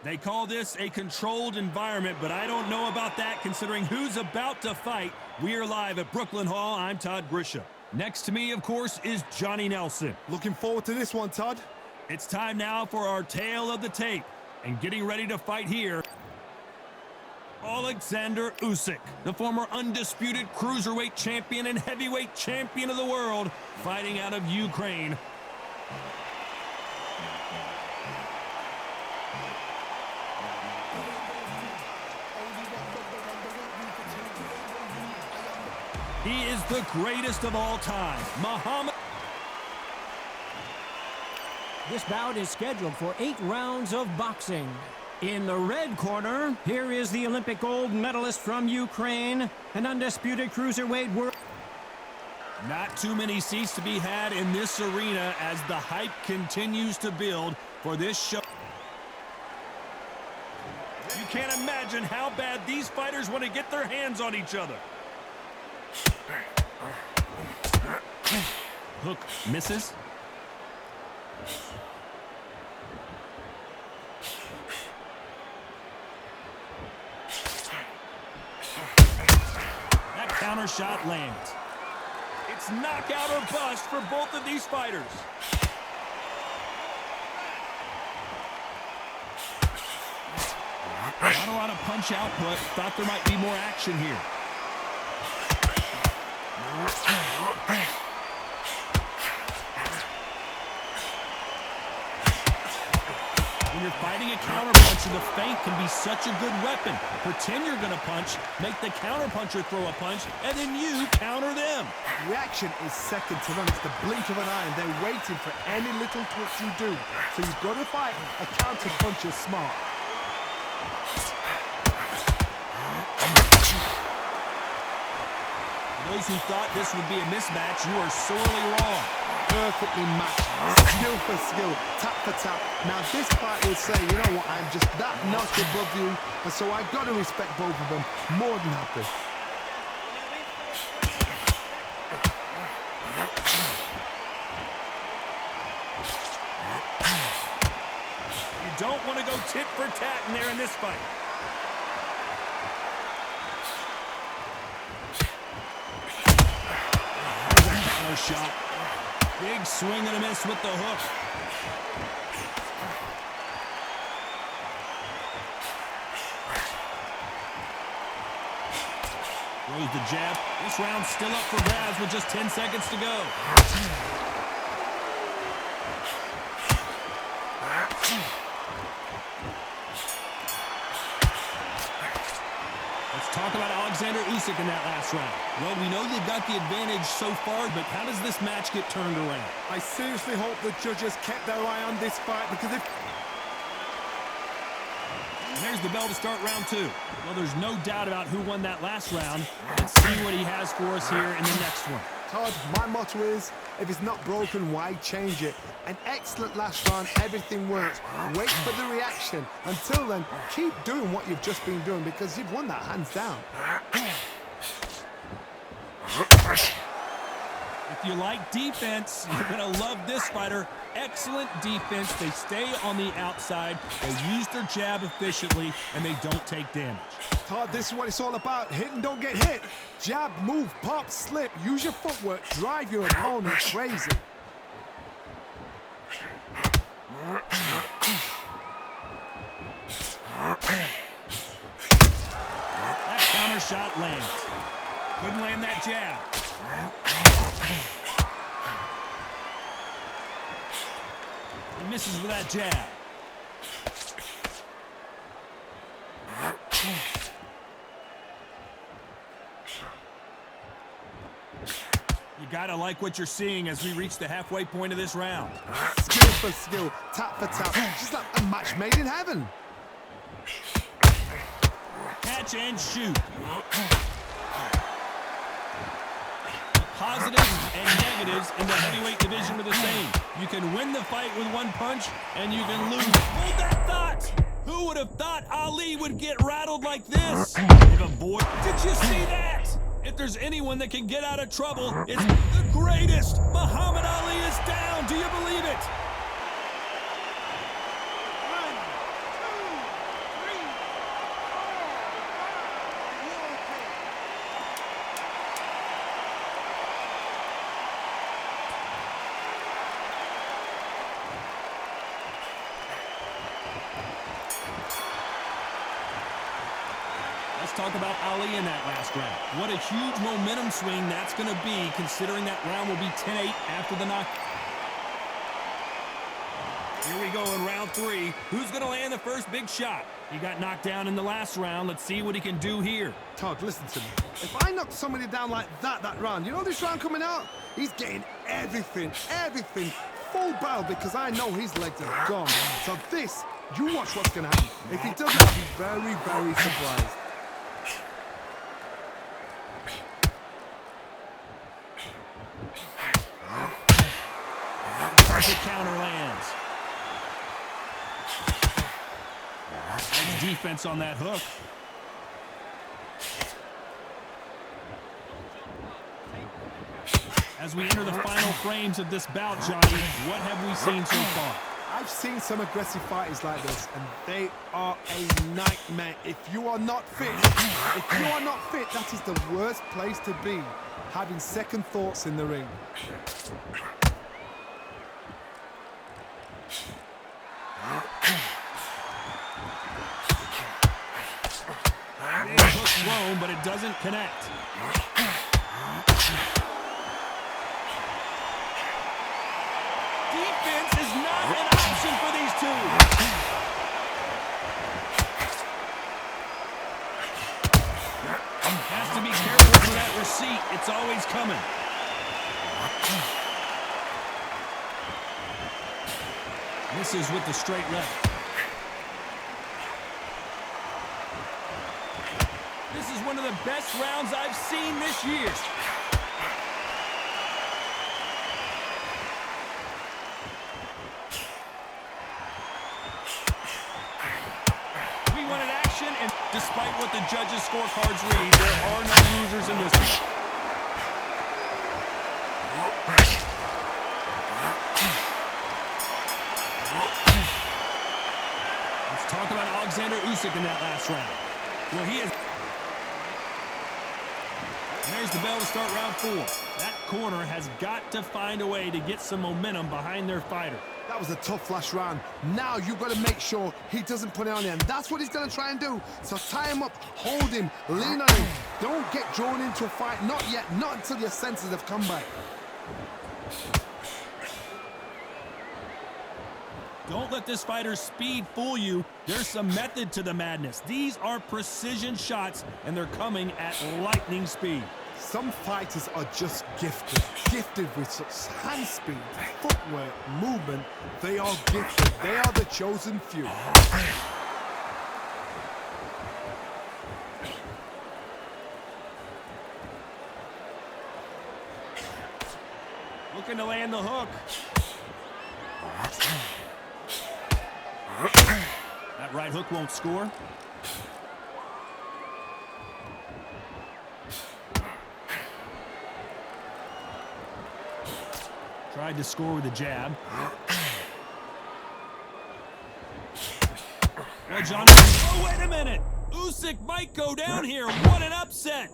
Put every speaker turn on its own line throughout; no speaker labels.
They call this a controlled environment, but I don't know about that considering who's about to fight. We are live at Brooklyn Hall. I'm Todd Grisham. Next to me, of course, is Johnny Nelson.
Looking forward to this one, Todd.
It's time now for our tale of the tape. And getting ready to fight here, Alexander Usyk, the former undisputed cruiserweight champion and heavyweight champion of the world, fighting out of Ukraine. He is the greatest of all time, Muhammad.
This bout is scheduled for 8 rounds of boxing. In the red corner, here is the Olympic gold medalist from Ukraine, an undisputed cruiserweight world.
Not too many seats to be had in this arena as the hype continues to build for this show. You can't imagine how bad these fighters want to get their hands on each other. Hook misses. That counter shot lands. It's knockout or bust for both of these fighters. Not a lot of punch output. Thought there might be more action here. When you're fighting a counterpuncher, the feint can be such a good weapon. Pretend you're going to punch, make the counterpuncher throw a punch, and then you counter them.
Reaction is second to none. It's the blink of an eye, and they're waiting for any little twitch you do. So you've got to fight a counterpuncher smart.
Those who thought this would be a mismatch, you are sorely wrong.
Perfectly matched, skill for skill, tap for tap. Now this fight will say, you know what, I'm just that notch above you, and so I've got to respect both of them more than happy.
You don't want to go tit for tat in there in this fight. Shot. Big swing and a miss with the hook. Throws the jab. This round's still up for grabs with just 10 seconds to go. Let's talk about Alexander Usyk in that last round. Well, we know they've got the advantage so far, but how does this match get turned around?
I seriously hope the judges kept their eye on this fight, because if...
There's the bell to start round 2. Well, there's no doubt about who won that last round. Let's see what he has for us here in the next one.
Todd, my motto is, if it's not broken, why change it? An excellent last round, everything works. Wait for the reaction. Until then, keep doing what you've just been doing, because you've won that hands down.
If you like defense, you're going to love this fighter. Excellent defense. They stay on the outside. They use their jab efficiently, and they don't take damage.
Todd, this is what it's all about. Hit and don't get hit. Jab, move, pop, slip. Use your footwork. Drive your opponent crazy.
That counter shot lands. Couldn't land that jab. He misses with that jab. You gotta like what you're seeing as we reach the halfway point of this round.
Skill for skill, tap for tap. Just like a match made in heaven.
Catch and shoot. Positives and negatives in the heavyweight division are the same. You can win the fight with one punch, and you can lose. Hold that thought! Who would have thought Ali would get rattled like this? Did you see that? If there's anyone that can get out of trouble, it's the greatest. Muhammad Ali is down. Do you believe it?
1, 2,
Let's talk about Ali in that last round. What a huge momentum swing that's going to be, considering that round will be 10-8 after the knock. Here we go in round 3. Who's going to land the first big shot? He got knocked down in the last round. Let's see what he can do here.
Todd, listen to me. If I knock somebody down like that round, you know this round coming out? He's getting everything, full barrel, because I know his legs are gone. So this, you watch what's going to happen. If he doesn't, I'll be very, very surprised.
The counter lands. Nice defense on that hook. As we enter the final frames of this bout, Johnny, what have we seen so far?
I've seen some aggressive fighters like this, and they are a nightmare. If you are not fit, that is the worst place to be, having second thoughts in the ring.
Hook thrown, but it doesn't connect. Defense is not an option for these two. Has to be careful for that receipt. It's always coming. Misses with the straight left. This is one of the best rounds I've seen this year. We wanted action, and despite what the judges' scorecards read, there are no losers in this one. Let's talk about Usyk in that last round. Well, he is... There's the bell to start round 4. That corner has got to find a way to get some momentum behind their fighter.
That was a tough last round. Now you've got to make sure he doesn't put it on him. That's what he's going to try and do. So tie him up, hold him, lean on him. Don't get drawn into a fight. Not yet. Not until your senses have come back.
Don't let this fighter's speed fool you. There's some method to the madness. These are precision shots, and they're coming at lightning speed.
Some fighters are just gifted with such hand speed, footwork, movement. They are gifted. They are the chosen few.
Looking to land the hook. That right hook won't score. Tried to score with a jab. Well, John, oh, wait a minute. Usyk might go down here. What an upset.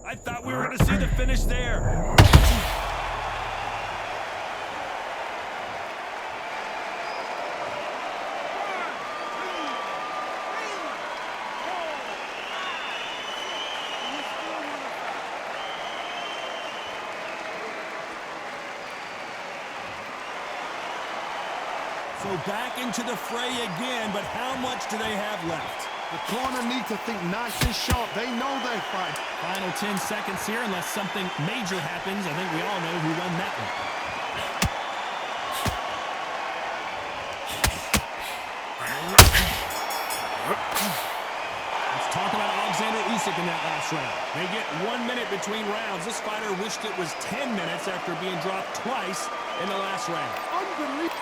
I thought we were going to see the finish there. So back into the fray again, but how much do they have left?
The corner need to think nice and sharp. They know they're fighting.
Final 10 seconds here, unless something major happens. I think we all know who won that one. Let's talk about Usyk in that last round. They get 1 minute between rounds. This fighter wished it was 10 minutes after being dropped twice in the last round.
Unbelievable.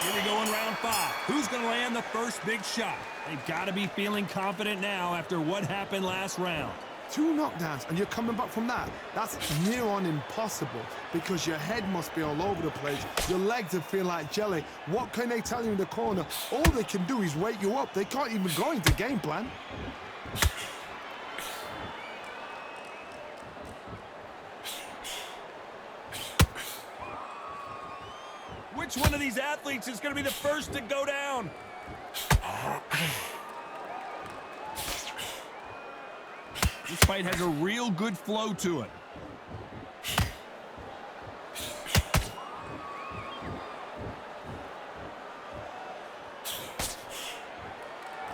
Here we go in round 5. Who's going to land the first big shot? They've got to be feeling confident now after what happened last round.
2 knockdowns and you're coming back from that. That's near on impossible because your head must be all over the place. Your legs will feel like jelly. What can they tell you in the corner? All they can do is wake you up. They can't even go into game plan.
Which one of these athletes is going to be the first to go down? This fight has a real good flow to it.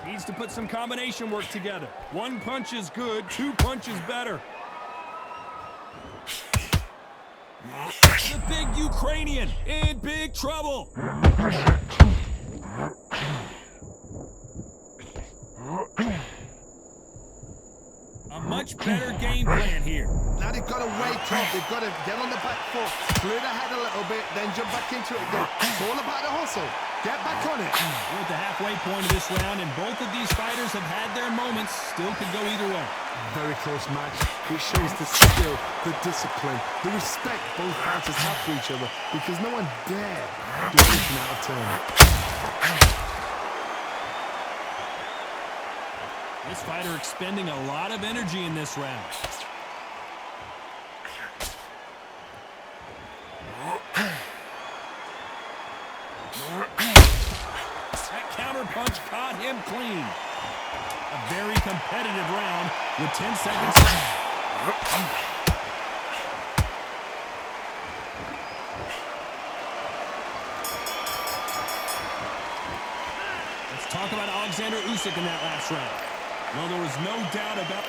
Needs to put some combination work together. One punch is good, two punches better. The big Ukrainian in big trouble. A much better game plan here.
Now they've got to wake up. They've got to get on the back foot, clear the head a little bit, then jump back into it again. It's all about the hustle. Get back on it.
We're at the halfway point of this round, and both of these fighters have had their moments. Still could go either way.
Very close match. It shows the skill, the discipline, the respect both fighters have for each other, because no one dare do anything out of turn.
This fighter expending a lot of energy in this round. That counter punch caught him clean. A very competitive round with 10 seconds left. Let's talk about Alexander Usyk in that last round. Well, there was no doubt about.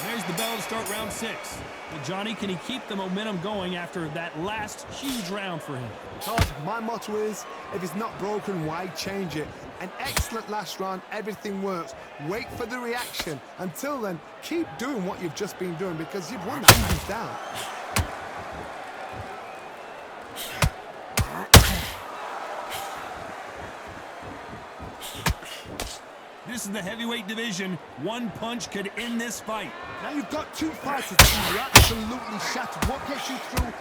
There's the bell to start round 6. But Johnny, can he keep the momentum going after that last huge round for him?
Todd, my motto is, if it's not broken, why change it? An excellent last round, everything works. Wait for the reaction. Until then, keep doing what you've just been doing, because you've won that hands down.
This is the heavyweight division. One punch could end this fight.
Now you've got two fighters that are absolutely shattered. What gets you through?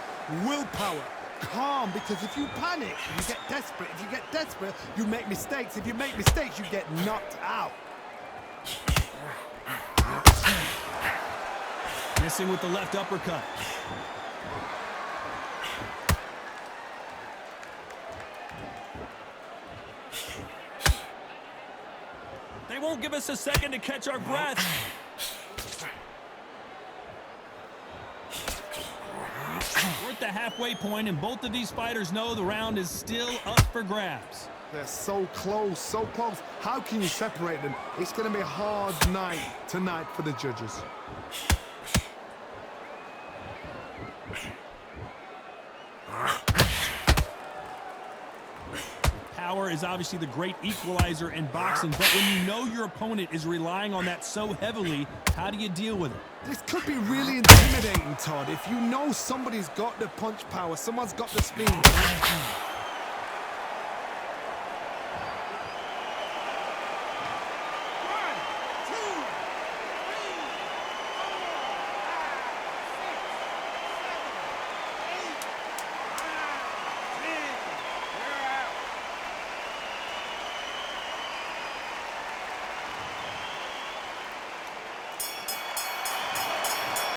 Willpower. Calm, because if you panic, you get desperate. If you get desperate, you make mistakes. If you make mistakes, you get knocked out.
Missing with the left uppercut. They won't give us a second to catch our breath. We're at the halfway point, and both of these fighters know the round is still up for grabs.
They're so close, so close. How can you separate them? It's going to be a hard night tonight for the judges.
Power is obviously the great equalizer in boxing, but when you know your opponent is relying on that so heavily, how do you deal with it?
This could be really intimidating, Todd. If you know somebody's got the punch power, someone's got the speed.